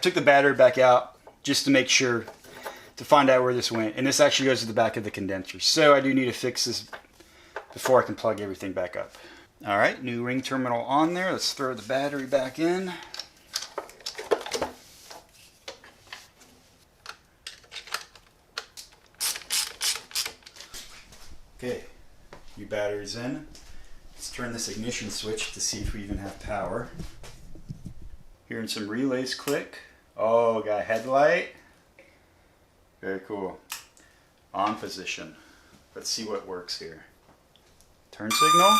took the battery back out just to make sure, to find out where this went. And this actually goes to the back of the condenser. So I do need to fix this before I can plug everything back up. All right, new ring terminal on there. Let's throw the battery back in. Okay, new battery's in. Let's turn this ignition switch to see if we even have power. Hearing some relays click. Oh, got a headlight. Very cool. On position. Let's see what works here. Turn signal.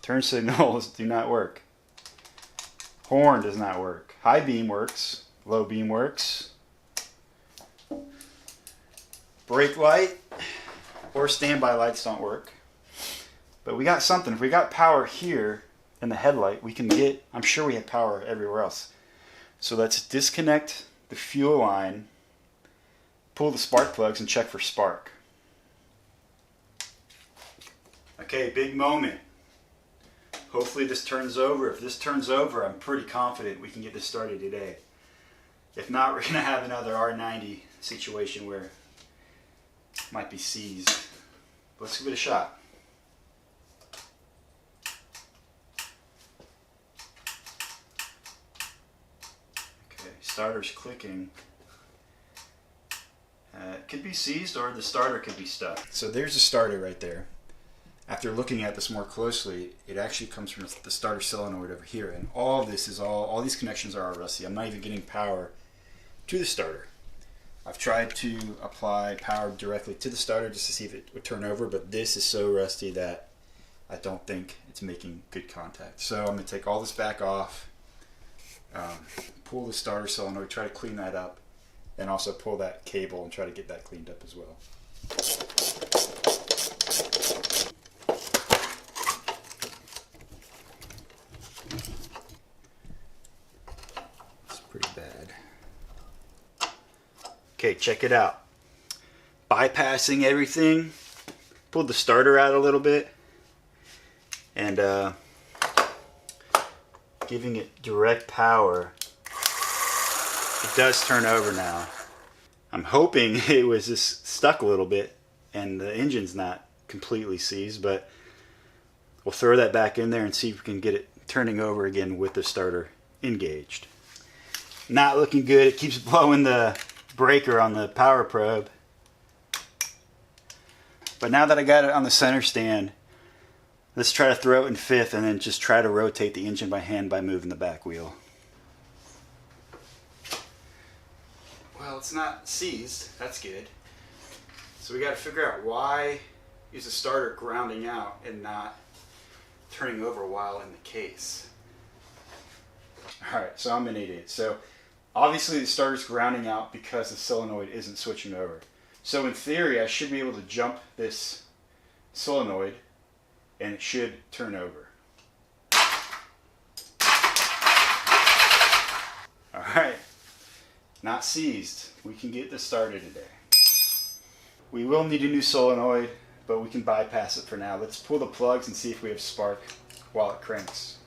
Turn signals do not work. Horn does not work. High beam works. Low beam works. Brake light or standby lights don't work. But we got something. If we got power here in the headlight, we can get, I'm sure we have power everywhere else. So let's disconnect the fuel line, pull the spark plugs, and check for spark. Okay, big moment. Hopefully this turns over. If this turns over, I'm pretty confident we can get this started today. If not, we're going to have another R90 situation where it might be seized. Let's give it a shot. Okay, starter's clicking. It could be seized or the starter could be stuck. So there's the starter right there. After looking at this more closely, it actually comes from the starter solenoid over here, and all this is all these connections are all rusty. I'm not even getting power to the starter. I've tried to apply power directly to the starter just to see if it would turn over, but this is so rusty that I don't think it's making good contact. So I'm going to take all this back off, pull the starter solenoid, try to clean that up, and also pull that cable and try to get that cleaned up as well. It's pretty bad. Okay, check it out. Bypassing everything, pulled the starter out a little bit, and giving it direct power. It does turn over now. I'm hoping it was just stuck a little bit and the engine's not completely seized, but we'll throw that back in there and see if we can get it turning over again with the starter engaged. Not looking good. It keeps blowing the breaker on the power probe. But now that I got it on the center stand, let's try to throw it in fifth and then just try to rotate the engine by hand by moving the back wheel. Well, it's not seized. That's good. So we got to figure out why is the starter grounding out and not turning over while in the case. Alright, so I'm an idiot. So obviously the starter's grounding out because the solenoid isn't switching over. So in theory I should be able to jump this solenoid and it should turn over. Alright, not seized. We can get this started today. We will need a new solenoid, but we can bypass it for now. Let's pull the plugs and see if we have spark while it cranks.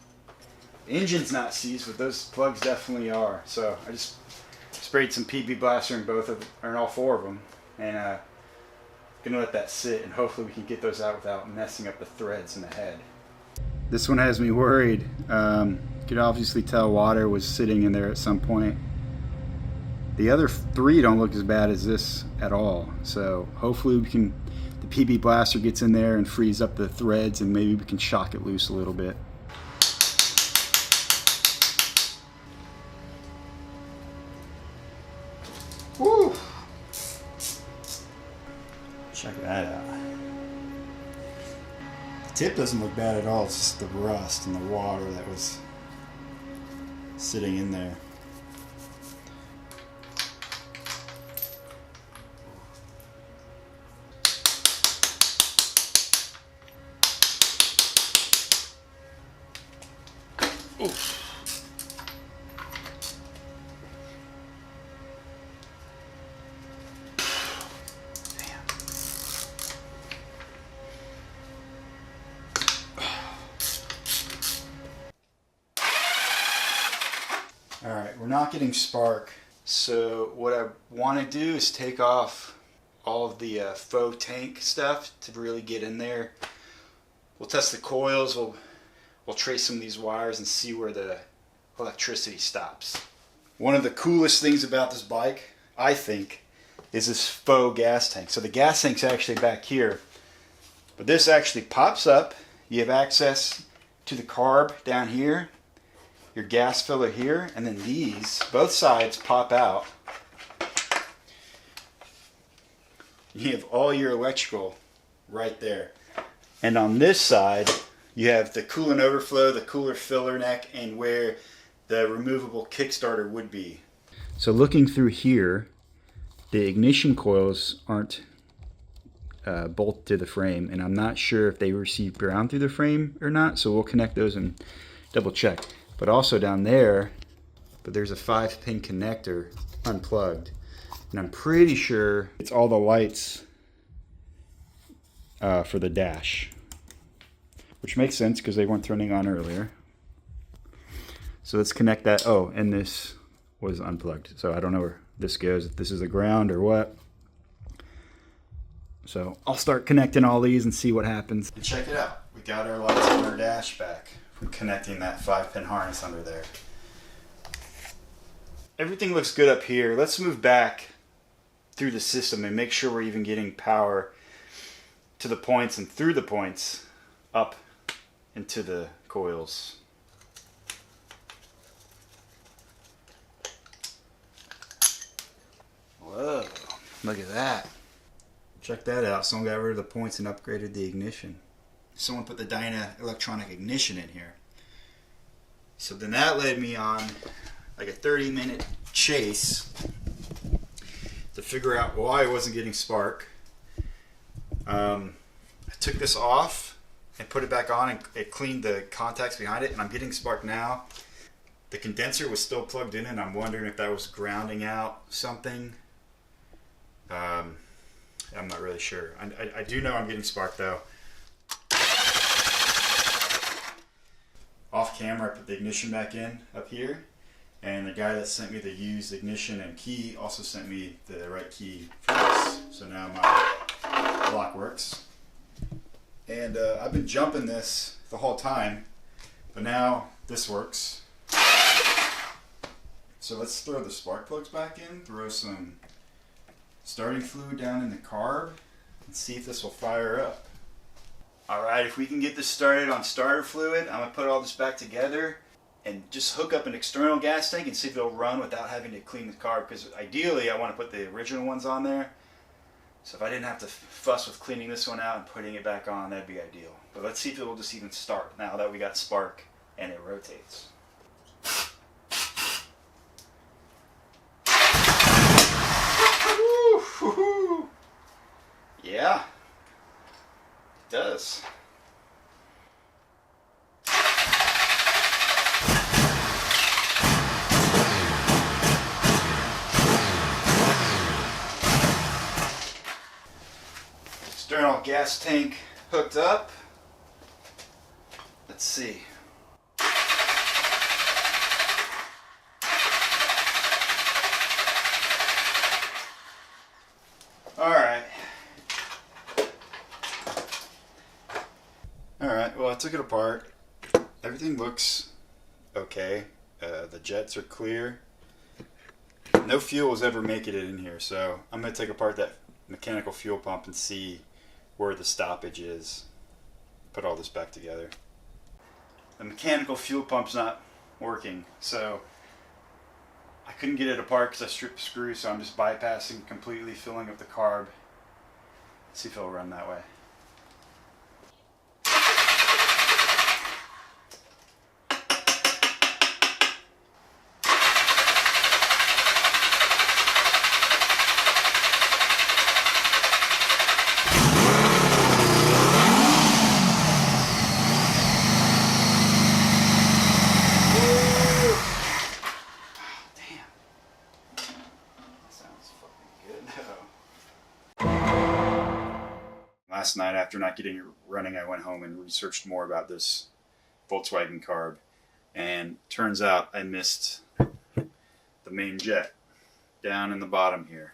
The engine's not seized, but those plugs definitely are. So I just sprayed some PB Blaster in both of them, or in all four of them, and gonna let that sit, and hopefully we can get those out without messing up the threads in the head. This one has me worried. You could obviously tell water was sitting in there at some point. The other three don't look as bad as this at all. So hopefully we can, the PB Blaster gets in there and frees up the threads, and maybe we can shock it loose a little bit. Woo! Check that out. The tip doesn't look bad at all. It's just the rust and the water that was sitting in there. Oof. not getting spark. So what I want to do is take off all of the faux tank stuff to really get in there. We'll test the coils, we'll trace some of these wires and see where the electricity stops. One of the coolest things about this bike, I think, is this faux gas tank. So the gas tank's actually back here, but this actually pops up. You have access to the carb down here, your gas filler here, and then these, both sides pop out. You have all your electrical right there. And on this side, you have the coolant overflow, the cooler filler neck, and where the removable Kickstarter would be. So looking through here, the ignition coils aren't bolted to the frame, and I'm not sure if they receive ground through the frame or not, so we'll connect those and double check. But also down there, there's a 5-pin connector unplugged, and I'm pretty sure it's all the lights for the dash, which makes sense because they weren't turning on earlier. So let's connect that. Oh, and this was unplugged, so I don't know where this goes, if this is the ground or what. So I'll start connecting all these and see what happens. And check it out. We got our lights on our dash back from connecting that 5-pin harness under there. Everything looks good up here. Let's move back through the system and make sure we're even getting power to the points and through the points up into the coils. Whoa, look at that. Check that out. Someone got rid of the points and upgraded the ignition. Someone put the Dyna electronic ignition in here. So then that led me on like a 30-minute chase to figure out why I wasn't getting spark. I took this off and put it back on, and it cleaned the contacts behind it, and I'm getting spark now. The condenser was still plugged in, and I'm wondering if that was grounding out something. I'm not really sure. I do know I'm getting spark though. Off camera, I put the ignition back in up here, and the guy that sent me the used ignition and key also sent me the right key for this. So now my lock works. And I've been jumping this the whole time, but now this works. So let's throw the spark plugs back in, throw some starting fluid down in the carb, and see if this will fire up. Alright, if we can get this started on starter fluid, I'm going to put all this back together and just hook up an external gas tank and see if it'll run without having to clean the carb, because ideally I want to put the original ones on there. So if I didn't have to fuss with cleaning this one out and putting it back on, that'd be ideal. But let's see if it will just even start now that we got spark and it rotates. Woo-hoo-hoo. Yeah, it does. External gas tank hooked up. Let's see. Alright, well I took it apart. Everything looks okay. The jets are clear. No fuel was ever making it in here, so I'm going to take apart that mechanical fuel pump and see where the stoppage is. Put all this back together. The mechanical fuel pump's not working, so I couldn't get it apart because I stripped the screws, so I'm just bypassing completely, filling up the carb. See if it'll run that way. Last night, after not getting it running, I went home and researched more about this Volkswagen carb, and turns out I missed main jet down in the bottom here,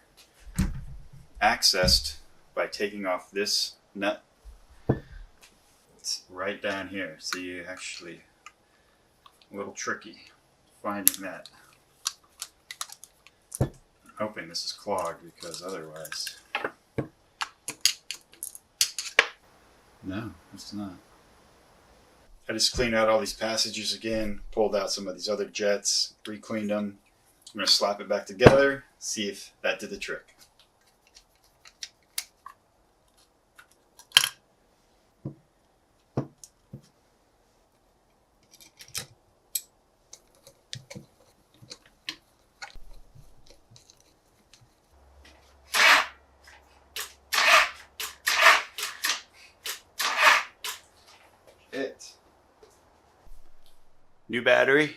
accessed by taking off this nut. It's right down here, so you actually, a little tricky finding that. I'm hoping this is clogged, because otherwise, no, it's not. I just cleaned out all these passages again, pulled out some of these other jets, re-cleaned them. I'm going to slap it back together, see if that did the trick. New battery.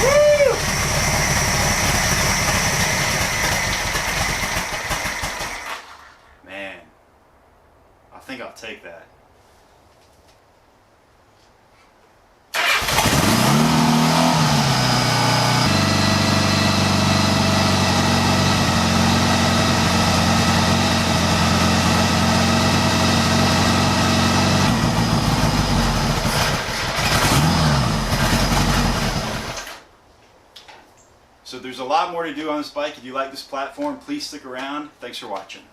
Woo! Man, I think I'll take that. So there's a lot more to do on this bike. If you like this platform, please stick around. Thanks for watching.